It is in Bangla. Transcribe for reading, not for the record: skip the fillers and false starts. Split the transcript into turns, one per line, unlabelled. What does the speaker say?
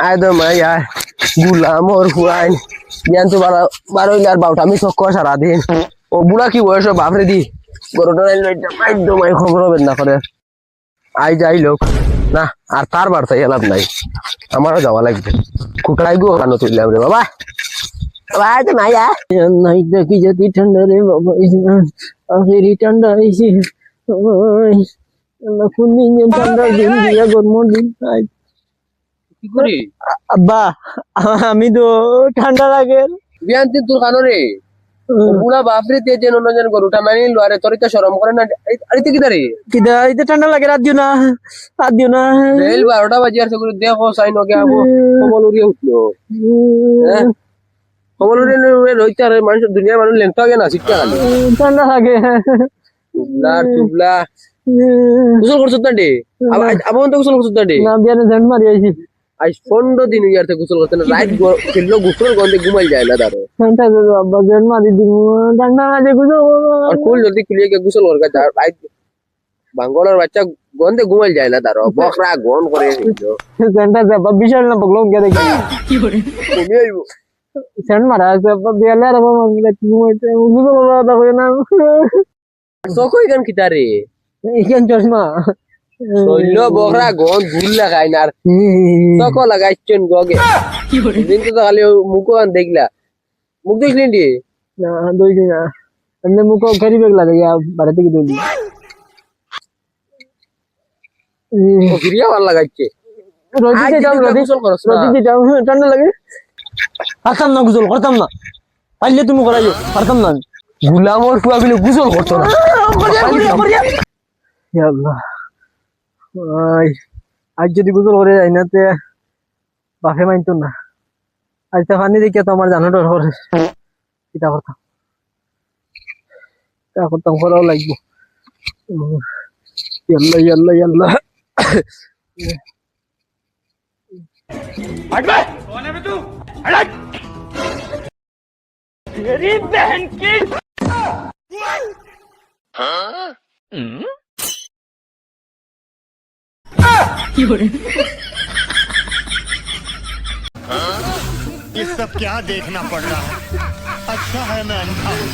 আয় তো মাই আয় গুলাম ওর হুয়াইন জ্ঞান তো বারো আর বাউটা আমি চক্ক সারাদিন ও বুড়া কি বয়স বাপরে দি গরুটা একদম খবর হবেন না করে আই যাই লোক না আর তার বার্তাই লাভ নাই আমারও যাওয়া লাগবে কুকড়াই গো কানো তুললাম রে বাবা বাবা তো নাই নাই দেখি যদি ঠান্ডা রে বাবা আখেরি ঠান্ডা আইছি কোন দিন ঠান্ডা দিন দিয়া গরমের দিন
কি করি
আব্বা আমি তো ঠান্ডা লাগে
বিয়ান্তি তোর কানো রে বুড়া বাপরে তে যেন নজন গরুটা মানি লরে তোর তো শরম করে না আরে কি দাঁড়ি
কিদা এটা ঠান্ডা লাগে রাত দিও না
বেল 12টা বাজে আর সগুলো দেখো সাই নগে আবো কমল উড়িয়ে উঠলো কমল উড়িয়ে রইতে আর মানুষ দুনিয়ার মানুষ লেংটা আগে না সিটটা খালি
ঠান্ডা লাগে
টুবলা গোসল করছত না ডে আবার তো গোসল করছত না ডে
না বিয়ানে ঝান্ড মারি আইছি
আজ 15 দিন ইয়ার থেকে গোসল করতে না রাত খেললো গোসল গন্ধে ঘুমাই যায় না দাঁড়ো
ঠান্ডা লাগে আব্বা ঝান্ড মারি দিন ঠান্ডা লাগে গুলো
আর কুল জলদি খুলিয়ে গিয়ে গোসল কর গা রাত বাঙ্গলার বাচ্চা গন্ধে ঘুমাই যায় না দাঁড়ো বকরা গন করে
ঠান্ডা যাবা বিশাল না বগলং গে দেখি কি করে
তুমি আইবো
ঝান্ড মারা আছে আব্বা বিয়ালে আর বাবা মিলে ঘুমাইতে গুলো কথা কই না
সকই গান কিতারে
এইখান চশমা
শৈল বকরা গন ভুল লাগাই না আর সক লাগাইছেন গগে দিন তো খালি মুখ আন দেখলা মুখ দেখলি নি
না দই না এমনি মুখ খারি বেগ লাগে বাড়ি থেকে দই
ও ফিরিয়া ভালো লাগাইছে
রোদি যাও রোদি যাও ঠান্ডা লাগে পারতাম না গুজল করতাম না পারলে তুমি করাইও পারতাম না গুলামর ফুয়া গুলো গুজল করতো না ইয়া আল্লাহ আজ যদি গুজল করে যাই না তে বাপে মানতো না আজ তো পানি দেখে তো আমার জানো ডর করে কিতা করতাম করাও লাগবো ইয়াল্লা ইয়াল্লা ইয়াল্লা
हट बे कौन है बे तू हट तेरी बहन की हाँ
ये सब क्या देखना पड़ रहा है अच्छा है मैं अंधा हूं।